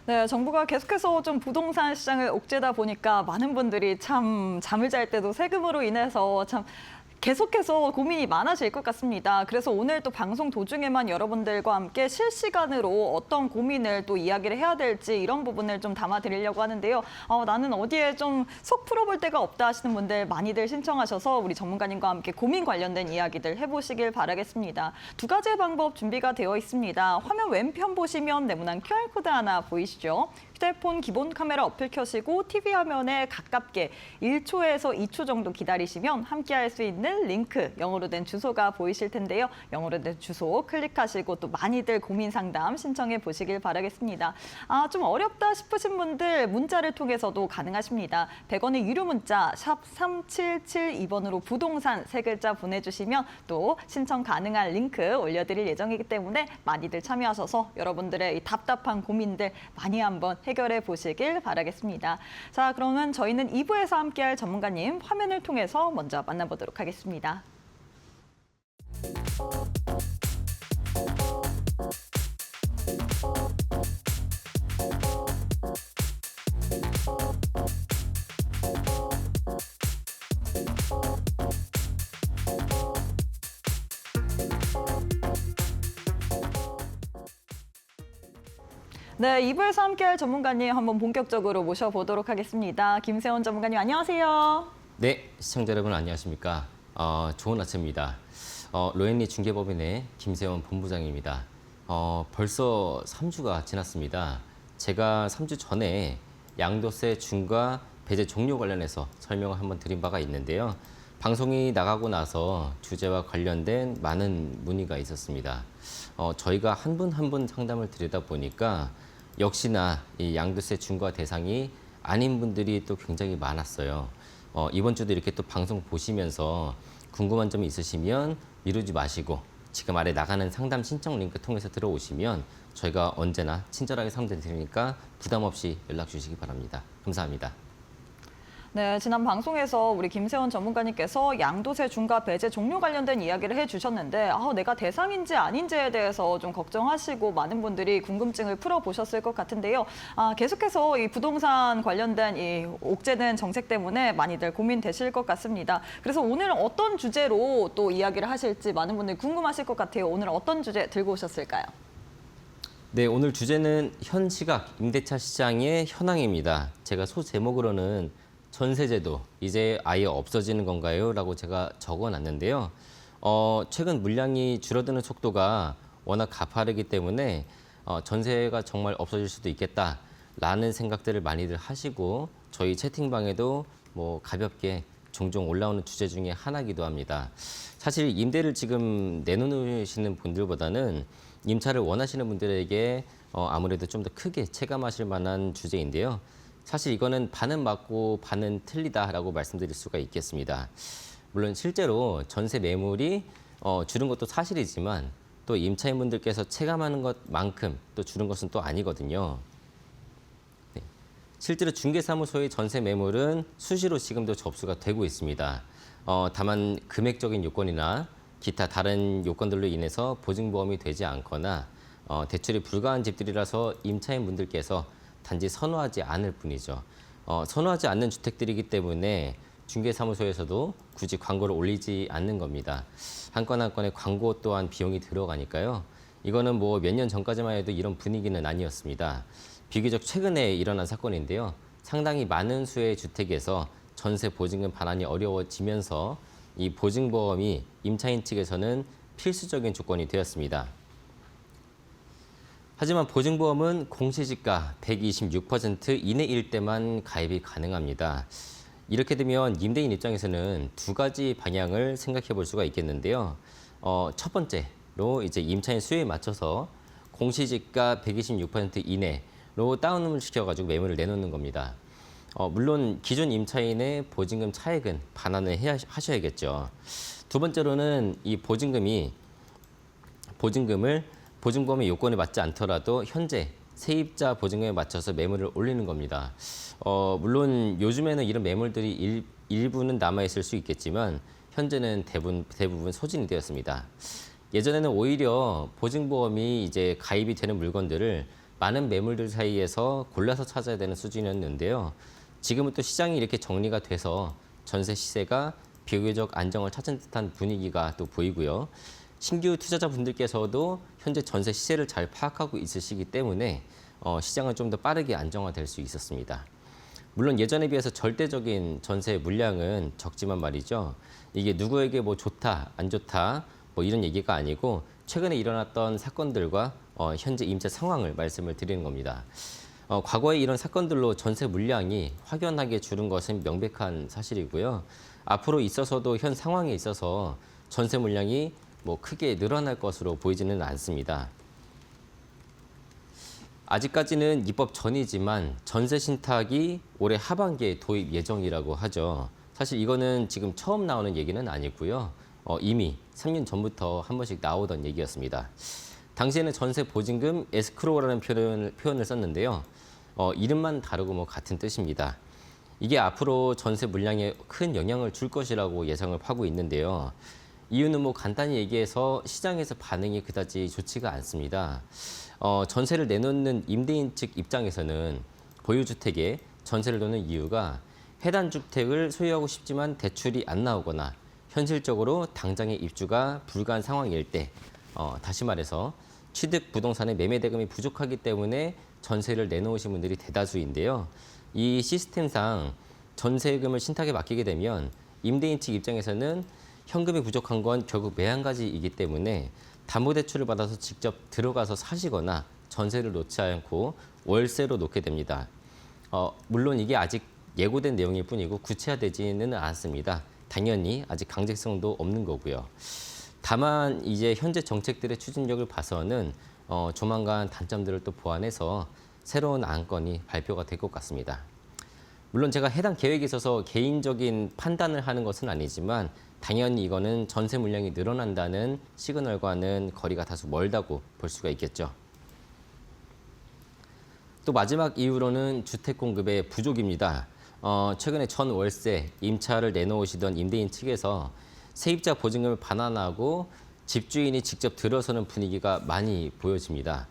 네, 정부가 계속해서 좀 부동산 시장을 옥죄다 보니까 많은 분들이 참 잠을 잘 때도 세금으로 인해서 참 계속해서 고민이 많아질 것 같습니다. 그래서 오늘 또 방송 도중에만 여러분들과 함께 실시간으로 어떤 고민을 또 이야기를 해야 될지 이런 부분을 좀 담아드리려고 하는데요. 나는 어디에 좀 속 풀어볼 데가 없다 하시는 분들 많이들 신청하셔서 우리 전문가님과 함께 고민 관련된 이야기들 해보시길 바라겠습니다. 2가지의 방법 준비가 되어 있습니다. 화면 왼편 보시면 네모난 QR코드 하나 보이시죠? 휴대폰 기본 카메라 어플 켜시고 TV 화면에 가깝게 1초에서 2초 정도 기다리시면 함께할 수 있는 링크, 영어로 된 주소가 보이실 텐데요. 영어로 된 주소 클릭하시고 또 많이들 고민 상담 신청해 보시길 바라겠습니다. 좀 어렵다 싶으신 분들 문자를 통해서도 가능하십니다. 100원의 유료 문자 샵 3772번으로 부동산 3글자 보내주시면 또 신청 가능한 링크 올려드릴 예정이기 때문에 많이들 참여하셔서 여러분들의 이 답답한 고민들 많이 한번 해결해 보시길 바라겠습니다. 자, 그러면 저희는 2부에서 함께할 전문가님 화면을 통해서 먼저 만나보도록 하겠습니다. 네, 2부에서 함께할 전문가님 한번 본격적으로 모셔보도록 하겠습니다. 김세원 전문가님 안녕하세요. 네, 시청자 여러분 안녕하십니까. 좋은 아침입니다. 로엔리 중개법인의 김세원 본부장입니다. 벌써 3주가 지났습니다. 제가 3주 전에 양도세 중과 배제 종료 관련해서 설명을 한번 드린 바가 있는데요. 방송이 나가고 나서 주제와 관련된 많은 문의가 있었습니다. 저희가 한 분 한 분 상담을 드리다 보니까 역시나 이 양도세 중과 대상이 아닌 분들이 또 굉장히 많았어요. 이번 주도 이렇게 또 방송 보시면서 궁금한 점이 있으시면 미루지 마시고 지금 아래 나가는 상담 신청 링크 통해서 들어오시면 저희가 언제나 친절하게 상담드리니까 부담 없이 연락 주시기 바랍니다. 감사합니다. 네, 지난 방송에서 우리 김세원 전문가님께서 양도세 중과 배제 종료 관련된 이야기를 해주셨는데 내가 대상인지 아닌지에 대해서 좀 걱정하시고 많은 분들이 궁금증을 풀어보셨을 것 같은데요. 계속해서 이 부동산 관련된 이 옥죄는 정책 때문에 많이들 고민되실 것 같습니다. 그래서 오늘은 어떤 주제로 또 이야기를 하실지 많은 분들이 궁금하실 것 같아요. 오늘 어떤 주제 들고 오셨을까요? 네, 오늘 주제는 현 시각 임대차 시장의 현황입니다. 제가 소제목으로는 전세제도 이제 아예 없어지는 건가요? 라고 제가 적어놨는데요. 최근 물량이 줄어드는 속도가 워낙 가파르기 때문에 전세가 정말 없어질 수도 있겠다라는 생각들을 많이들 하시고 저희 채팅방에도 뭐 가볍게 종종 올라오는 주제 중에 하나이기도 합니다. 사실 임대를 지금 내놓으시는 분들보다는 임차를 원하시는 분들에게 아무래도 좀 더 크게 체감하실 만한 주제인데요. 사실 이거는 반은 맞고 반은 틀리다라고 말씀드릴 수가 있겠습니다. 물론 실제로 전세 매물이 줄은 것도 사실이지만 또 임차인분들께서 체감하는 것만큼 또 줄은 것은 또 아니거든요. 네. 실제로 중개사무소의 전세 매물은 수시로 지금도 접수가 되고 있습니다. 다만 금액적인 요건이나 기타 다른 요건들로 인해서 보증보험이 되지 않거나 대출이 불가한 집들이라서 임차인분들께서 단지 선호하지 않을 뿐이죠. 선호하지 않는 주택들이기 때문에 중개사무소에서도 굳이 광고를 올리지 않는 겁니다. 한 건 한 건의 광고 또한 비용이 들어가니까요. 이거는 뭐 몇 년 전까지만 해도 이런 분위기는 아니었습니다. 비교적 최근에 일어난 사건인데요. 상당히 많은 수의 주택에서 전세 보증금 반환이 어려워지면서 이 보증보험이 임차인 측에서는 필수적인 조건이 되었습니다. 하지만 보증보험은 공시지가 126% 이내일 때만 가입이 가능합니다. 이렇게 되면 임대인 입장에서는 두 가지 방향을 생각해 볼 수가 있겠는데요. 첫 번째로 이제 임차인 수요에 맞춰서 공시지가 126% 이내로 다운을 시켜가지고 매물을 내놓는 겁니다. 물론 기존 임차인의 보증금 차액은 반환을 하셔야겠죠. 두 번째로는 이 보증금을 보증보험의 요건에 맞지 않더라도 현재 세입자 보증금에 맞춰서 매물을 올리는 겁니다. 물론 요즘에는 이런 매물들이 일부는 남아있을 수 있겠지만 현재는 대부분 소진이 되었습니다. 예전에는 오히려 보증보험이 이제 가입이 되는 물건들을 많은 매물들 사이에서 골라서 찾아야 되는 수준이었는데요. 지금은 또 시장이 이렇게 정리가 돼서 전세 시세가 비교적 안정을 찾은 듯한 분위기가 또 보이고요. 신규 투자자분들께서도 현재 전세 시세를 잘 파악하고 있으시기 때문에 시장은 좀 더 빠르게 안정화될 수 있었습니다. 물론 예전에 비해서 절대적인 전세 물량은 적지만 말이죠. 이게 누구에게 뭐 좋다, 안 좋다 뭐 이런 얘기가 아니고 최근에 일어났던 사건들과 현재 임차 상황을 말씀을 드리는 겁니다. 과거에 이런 사건들로 전세 물량이 확연하게 줄은 것은 명백한 사실이고요. 앞으로 있어서도 현 상황에 있어서 전세 물량이 뭐 크게 늘어날 것으로 보이지는 않습니다. 아직까지는 입법 전이지만 전세 신탁이 올해 하반기에 도입 예정이라고 하죠. 사실 이거는 지금 처음 나오는 얘기는 아니고요. 이미 3년 전부터 한 번씩 나오던 얘기였습니다. 당시에는 전세 보증금 에스크로우라는 표현을 썼는데요. 이름만 다르고 뭐 같은 뜻입니다. 이게 앞으로 전세 물량에 큰 영향을 줄 것이라고 예상을 하고 있는데요. 이유는 뭐 간단히 얘기해서 시장에서 반응이 그다지 좋지가 않습니다. 전세를 내놓는 임대인 측 입장에서는 보유주택에 전세를 놓는 이유가 해당 주택을 소유하고 싶지만 대출이 안 나오거나 현실적으로 당장의 입주가 불가한 상황일 때, 다시 말해서 취득 부동산의 매매 대금이 부족하기 때문에 전세를 내놓으신 분들이 대다수인데요. 이 시스템상 전세금을 신탁에 맡기게 되면 임대인 측 입장에서는 현금이 부족한 건 결국 매한가지이기 때문에 담보대출을 받아서 직접 들어가서 사시거나 전세를 놓지 않고 월세로 놓게 됩니다. 물론 이게 아직 예고된 내용일 뿐이고 구체화되지는 않았습니다. 당연히 아직 강제성도 없는 거고요. 다만 이제 현재 정책들의 추진력을 봐서는 조만간 단점들을 또 보완해서 새로운 안건이 발표가 될 것 같습니다. 물론 제가 해당 계획에 있어서 개인적인 판단을 하는 것은 아니지만 당연히 이거는 전세 물량이 늘어난다는 시그널과는 거리가 다소 멀다고 볼 수가 있겠죠. 또 마지막 이유로는 주택 공급의 부족입니다. 최근에 전 월세, 임차를 내놓으시던 임대인 측에서 세입자 보증금을 반환하고 집주인이 직접 들어서는 분위기가 많이 보여집니다.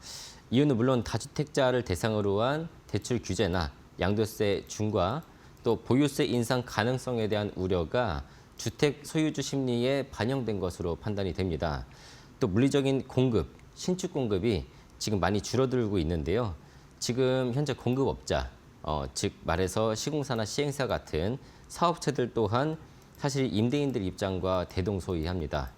이유는 물론 다주택자를 대상으로 한 대출 규제나 양도세 중과 또 보유세 인상 가능성에 대한 우려가 주택 소유주 심리에 반영된 것으로 판단이 됩니다. 또 물리적인 공급, 신축 공급이 지금 많이 줄어들고 있는데요. 지금 현재 공급업자, 즉 말해서 시공사나 시행사 같은 사업체들 또한 사실 임대인들 입장과 대동소이합니다.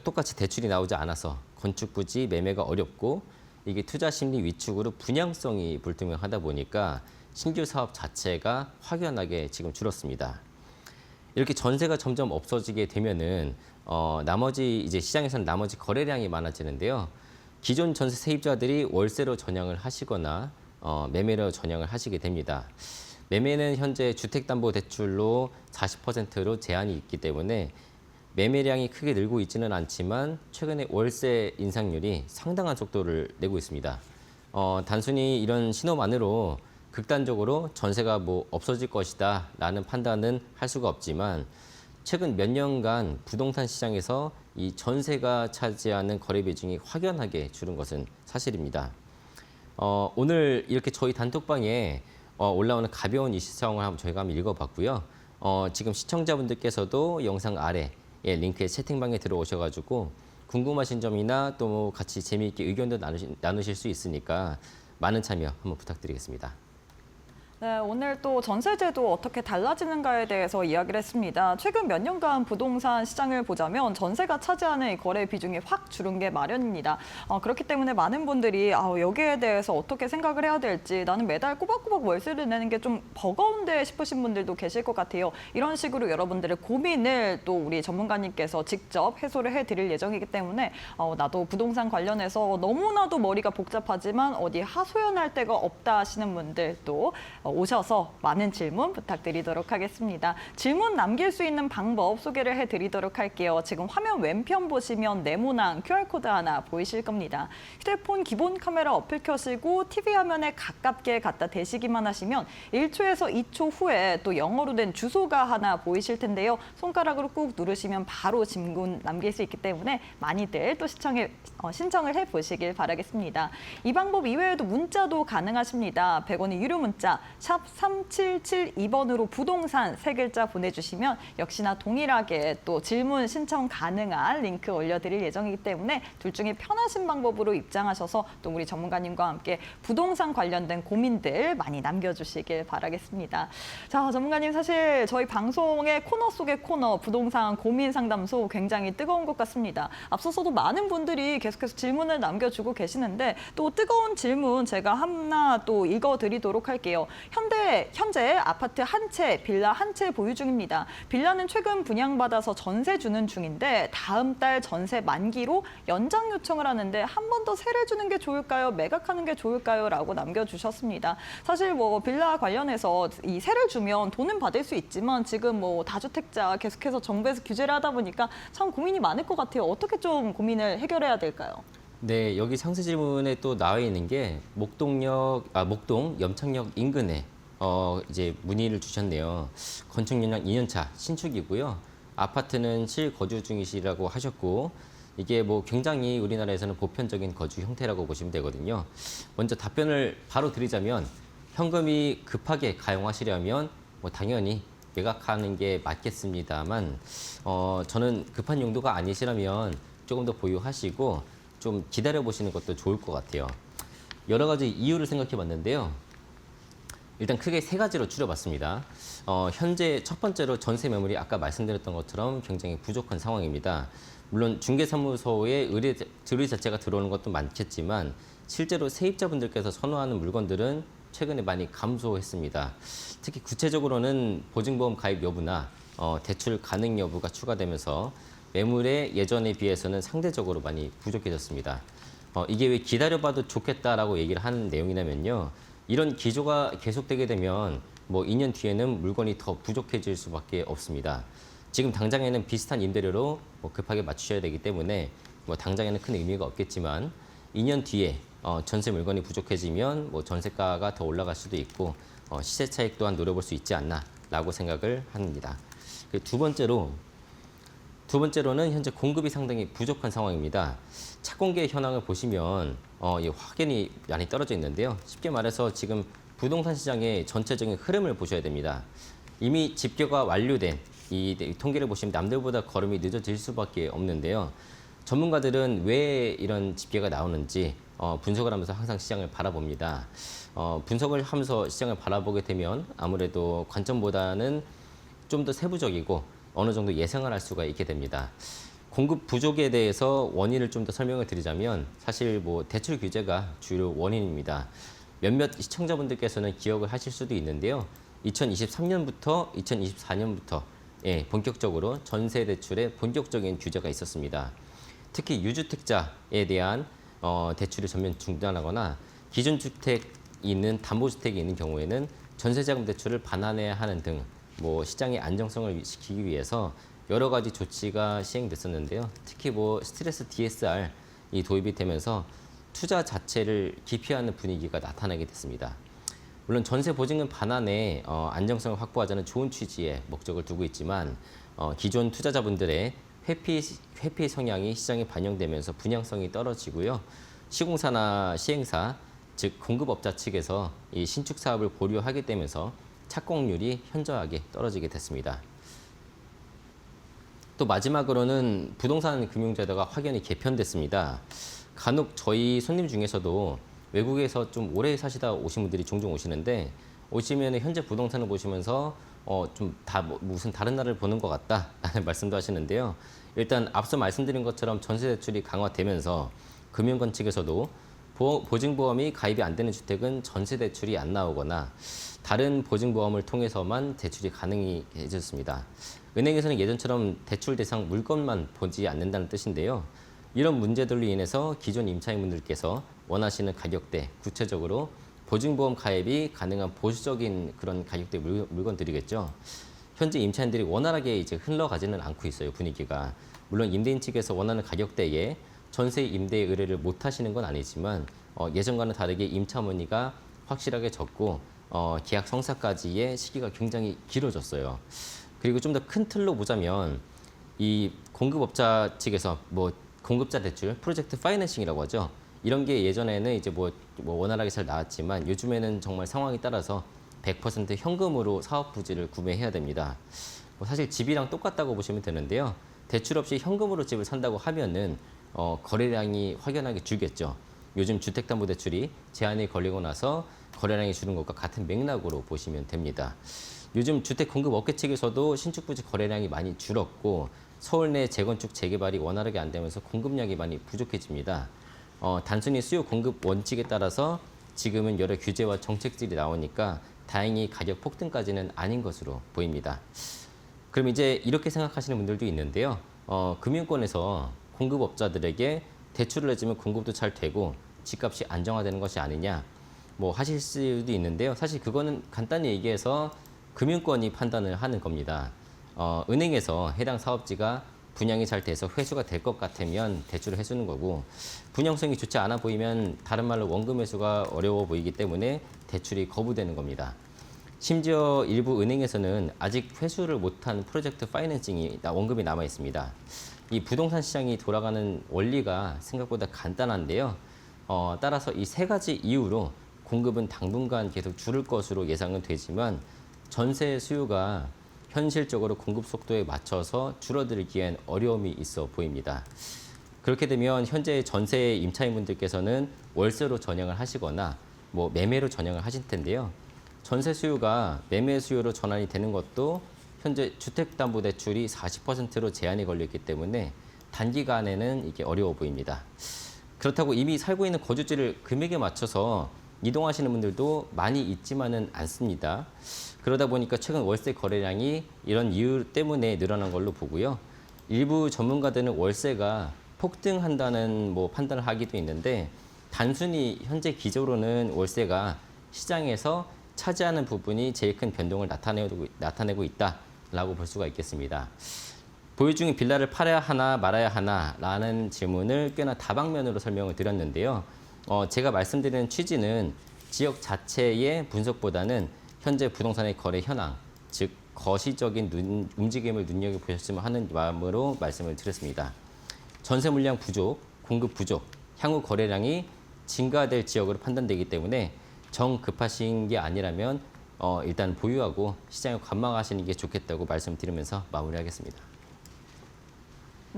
똑같이 대출이 나오지 않아서 건축 부지 매매가 어렵고 이게 투자 심리 위축으로 분양성이 불투명하다 보니까 신규 사업 자체가 확연하게 지금 줄었습니다. 이렇게 전세가 점점 없어지게 되면은 나머지 이제 시장에서는 나머지 거래량이 많아지는데요. 기존 전세 세입자들이 월세로 전향을 하시거나 매매로 전향을 하시게 됩니다. 매매는 현재 주택담보대출로 40%로 제한이 있기 때문에 매매량이 크게 늘고 있지는 않지만 최근에 월세 인상률이 상당한 속도를 내고 있습니다. 단순히 이런 신호만으로 극단적으로 전세가 뭐 없어질 것이다 라는 판단은 할 수가 없지만 최근 몇 년간 부동산 시장에서 이 전세가 차지하는 거래 비중이 확연하게 줄은 것은 사실입니다. 오늘 이렇게 저희 단톡방에 올라오는 가벼운 이슈성을 저희가 한번 읽어봤고요. 지금 시청자분들께서도 영상 아래 링크에 채팅방에 들어오셔가지고 궁금하신 점이나 또 같이 재미있게 의견도 나누실 수 있으니까 많은 참여 한번 부탁드리겠습니다. 네, 오늘 또 전세제도 어떻게 달라지는가에 대해서 이야기를 했습니다. 최근 몇 년간 부동산 시장을 보자면 전세가 차지하는 이 거래 비중이 확 줄은 게 마련입니다. 그렇기 때문에 많은 분들이 여기에 대해서 어떻게 생각을 해야 될지 나는 매달 꼬박꼬박 월세를 내는 게 좀 버거운데 싶으신 분들도 계실 것 같아요. 이런 식으로 여러분들의 고민을 또 우리 전문가님께서 직접 해소를 해드릴 예정이기 때문에 나도 부동산 관련해서 너무나도 머리가 복잡하지만 어디 하소연할 데가 없다 하시는 분들도 오셔서 많은 질문 부탁드리도록 하겠습니다. 질문 남길 수 있는 방법 소개를 해드리도록 할게요. 지금 화면 왼편 보시면 네모난 QR코드 하나 보이실 겁니다. 휴대폰 기본 카메라 어플 켜시고 TV 화면에 가깝게 갖다 대시기만 하시면 1초에서 2초 후에 또 영어로 된 주소가 하나 보이실 텐데요. 손가락으로 꾹 누르시면 바로 질문 남길 수 있기 때문에 많이들 또 신청을 해보시길 바라겠습니다. 이 방법 이외에도 문자도 가능하십니다. 100원의 유료 문자 샵 3772번으로 부동산 3글자 보내주시면 역시나 동일하게 또 질문 신청 가능한 링크 올려드릴 예정이기 때문에 둘 중에 편하신 방법으로 입장하셔서 또 우리 전문가님과 함께 부동산 관련된 고민들 많이 남겨주시길 바라겠습니다. 자, 전문가님 사실 저희 방송의 코너 속의 코너 부동산 고민 상담소 굉장히 뜨거운 것 같습니다. 앞서서도 많은 분들이 계속해서 질문을 남겨주고 계시는데 또 뜨거운 질문 제가 하나 또 읽어드리도록 할게요. 현재 아파트 한 채, 빌라 한 채 보유 중입니다. 빌라는 최근 분양받아서 전세 주는 중인데 다음 달 전세 만기로 연장 요청을 하는데 한 번 더 세를 주는 게 좋을까요? 매각하는 게 좋을까요? 라고 남겨주셨습니다. 사실 뭐 빌라 관련해서 이 세를 주면 돈은 받을 수 있지만 지금 뭐 다주택자 계속해서 정부에서 규제를 하다 보니까 참 고민이 많을 것 같아요. 어떻게 좀 고민을 해결해야 될까요? 네, 여기 상세 질문에 또 나와 있는 게 목동 염창역 인근에 이제 문의를 주셨네요. 건축 연장 2년차 신축이고요. 아파트는 실거주 중이시라고 하셨고 이게 뭐 굉장히 우리나라에서는 보편적인 거주 형태라고 보시면 되거든요. 먼저 답변을 바로 드리자면 현금이 급하게 가용하시려면 뭐 당연히 매각하는 게 맞겠습니다만 저는 급한 용도가 아니시라면 조금 더 보유하시고 좀 기다려 보시는 것도 좋을 것 같아요. 여러 가지 이유를 생각해 봤는데요. 일단 크게 세 가지로 추려봤습니다. 현재 첫 번째로 전세 매물이 아까 말씀드렸던 것처럼 굉장히 부족한 상황입니다. 물론 중개사무소에 의뢰 자체가 들어오는 것도 많겠지만 실제로 세입자분들께서 선호하는 물건들은 최근에 많이 감소했습니다. 특히 구체적으로는 보증보험 가입 여부나 대출 가능 여부가 추가되면서 매물의 예전에 비해서는 상대적으로 많이 부족해졌습니다. 이게 왜 기다려봐도 좋겠다라고 얘기를 하는 내용이냐면요. 이런 기조가 계속되게 되면 뭐 2년 뒤에는 물건이 더 부족해질 수밖에 없습니다. 지금 당장에는 비슷한 임대료로 뭐 급하게 맞추셔야 되기 때문에 뭐 당장에는 큰 의미가 없겠지만 2년 뒤에 전세 물건이 부족해지면 뭐 전세가가 더 올라갈 수도 있고 시세 차익 또한 노려볼 수 있지 않나라고 생각을 합니다. 두 번째로는 현재 공급이 상당히 부족한 상황입니다. 착공계 현황을 보시면 확연히 많이 떨어져 있는데요. 쉽게 말해서 지금 부동산 시장의 전체적인 흐름을 보셔야 됩니다. 이미 집계가 완료된 이 통계를 보시면 남들보다 걸음이 늦어질 수밖에 없는데요. 전문가들은 왜 이런 집계가 나오는지 분석을 하면서 항상 시장을 바라봅니다. 분석을 하면서 시장을 바라보게 되면 아무래도 관점보다는 좀 더 세부적이고 어느 정도 예상을 할 수가 있게 됩니다. 공급 부족에 대해서 원인을 좀 더 설명을 드리자면 사실 뭐 대출 규제가 주요 원인입니다. 몇몇 시청자분들께서는 기억을 하실 수도 있는데요. 2023년부터 2024년부터 본격적으로 전세 대출에 본격적인 규제가 있었습니다. 특히 유주택자에 대한 대출을 전면 중단하거나 기존 주택이 있는 담보주택이 있는 경우에는 전세자금 대출을 반환해야 하는 등 뭐 시장의 안정성을 지키기 위해서 여러 가지 조치가 시행됐었는데요. 특히 뭐 스트레스 DSR이 도입이 되면서 투자 자체를 기피하는 분위기가 나타나게 됐습니다. 물론 전세 보증금 반환에 안정성을 확보하자는 좋은 취지의 목적을 두고 있지만 기존 투자자분들의 회피 성향이 시장에 반영되면서 분양성이 떨어지고요. 시공사나 시행사, 즉 공급업자 측에서 이 신축 사업을 보류하게 되면서 착공률이 현저하게 떨어지게 됐습니다. 또 마지막으로는 부동산 금융제도가 확연히 개편됐습니다. 간혹 저희 손님 중에서도 외국에서 좀 오래 사시다 오신 분들이 종종 오시는데 오시면 현재 부동산을 보시면서 좀 다 무슨 다른 나라를 보는 것 같다라는 말씀도 하시는데요. 일단 앞서 말씀드린 것처럼 전세 대출이 강화되면서 금융권 측에서도 보증보험이 가입이 안 되는 주택은 전세 대출이 안 나오거나 다른 보증보험을 통해서만 대출이 가능해졌습니다. 은행에서는 예전처럼 대출 대상 물건만 보지 않는다는 뜻인데요. 이런 문제들로 인해서 기존 임차인분들께서 원하시는 가격대, 구체적으로 보증보험 가입이 가능한 보수적인 그런 가격대 물건들이겠죠. 현재 임차인들이 원활하게 이제 흘러가지는 않고 있어요, 분위기가. 물론 임대인 측에서 원하는 가격대에 전세 임대 의뢰를 못 하시는 건 아니지만 예전과는 다르게 임차 문의가 확실하게 적고 계약 성사까지의 시기가 굉장히 길어졌어요. 그리고 좀 더 큰 틀로 보자면 이 공급업자 측에서 뭐 공급자 대출, 프로젝트 파이낸싱이라고 하죠. 이런 게 예전에는 이제 뭐 원활하게 잘 나왔지만 요즘에는 정말 상황에 따라서 100% 현금으로 사업 부지를 구매해야 됩니다. 사실 집이랑 똑같다고 보시면 되는데요. 대출 없이 현금으로 집을 산다고 하면은 거래량이 확연하게 줄겠죠. 요즘 주택담보대출이 제한이 걸리고 나서 거래량이 줄은 것과 같은 맥락으로 보시면 됩니다. 요즘 주택 공급 업계 측에서도 신축 부지 거래량이 많이 줄었고 서울 내 재건축 재개발이 원활하게 안 되면서 공급량이 많이 부족해집니다. 단순히 수요 공급 원칙에 따라서 지금은 여러 규제와 정책들이 나오니까 다행히 가격 폭등까지는 아닌 것으로 보입니다. 그럼 이제 이렇게 생각하시는 분들도 있는데요. 금융권에서 공급업자들에게 대출을 해주면 공급도 잘 되고 집값이 안정화되는 것이 아니냐 뭐 하실 수도 있는데요. 사실 그거는 간단히 얘기해서 금융권이 판단을 하는 겁니다. 은행에서 해당 사업지가 분양이 잘 돼서 회수가 될 것 같으면 대출을 해주는 거고 분양성이 좋지 않아 보이면 다른 말로 원금 회수가 어려워 보이기 때문에 대출이 거부되는 겁니다. 심지어 일부 은행에서는 아직 회수를 못한 프로젝트 파이낸싱이 원금이 남아 있습니다. 이 부동산 시장이 돌아가는 원리가 생각보다 간단한데요. 따라서 이 세 가지 이유로 공급은 당분간 계속 줄을 것으로 예상은 되지만 전세 수요가 현실적으로 공급 속도에 맞춰서 줄어들기엔 어려움이 있어 보입니다. 그렇게 되면 현재 전세 임차인분들께서는 월세로 전향을 하시거나 뭐 매매로 전향을 하실 텐데요. 전세 수요가 매매 수요로 전환이 되는 것도 현재 주택담보대출이 40%로 제한이 걸렸기 때문에 단기간에는 이게 어려워 보입니다. 그렇다고 이미 살고 있는 거주지를 금액에 맞춰서 이동하시는 분들도 많이 있지만은 않습니다. 그러다 보니까 최근 월세 거래량이 이런 이유 때문에 늘어난 걸로 보고요. 일부 전문가들은 월세가 폭등한다는 뭐 판단을 하기도 있는데 단순히 현재 기조로는 월세가 시장에서 차지하는 부분이 제일 큰 변동을 나타내고 있다라고 볼 수가 있겠습니다. 보유 중인 빌라를 팔아야 하나 말아야 하나라는 질문을 꽤나 다방면으로 설명을 드렸는데요. 제가 말씀드리는 취지는 지역 자체의 분석보다는 현재 부동산의 거래 현황, 즉 거시적인 움직임을 눈여겨보셨으면 하는 마음으로 말씀을 드렸습니다. 전세 물량 부족, 공급 부족, 향후 거래량이 증가될 지역으로 판단되기 때문에 정 급하신 게 아니라면 일단 보유하고 시장을 관망하시는 게 좋겠다고 말씀드리면서 마무리하겠습니다.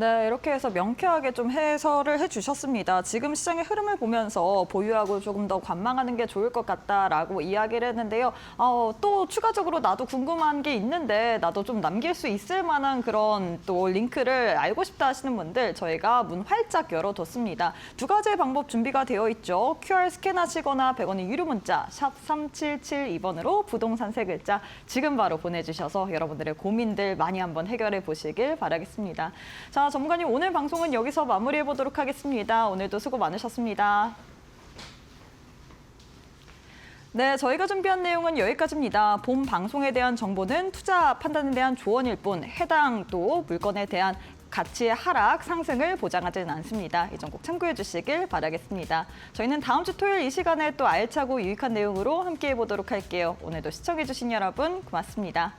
네, 이렇게 해서 명쾌하게 좀 해설을 해주셨습니다. 지금 시장의 흐름을 보면서 보유하고 조금 더 관망하는 게 좋을 것 같다라고 이야기를 했는데요. 또 추가적으로 나도 궁금한 게 있는데 나도 좀 남길 수 있을 만한 그런 또 링크를 알고 싶다 하시는 분들 저희가 문 활짝 열어뒀습니다. 두 가지의 방법 준비가 되어 있죠. QR 스캔하시거나 100원의 유료 문자 샵 3772번으로 부동산 세 글자 지금 바로 보내주셔서 여러분들의 고민들 많이 한번 해결해 보시길 바라겠습니다. 자, 전문가님 오늘 방송은 여기서 마무리해 보도록 하겠습니다. 오늘도 수고 많으셨습니다. 네, 저희가 준비한 내용은 여기까지입니다. 본 방송에 대한 정보는 투자 판단에 대한 조언일 뿐 해당 또 물건에 대한 가치의 하락, 상승을 보장하지는 않습니다. 이 점 꼭 참고해 주시길 바라겠습니다. 저희는 다음 주 토요일 이 시간에 또 알차고 유익한 내용으로 함께해 보도록 할게요. 오늘도 시청해 주신 여러분 고맙습니다.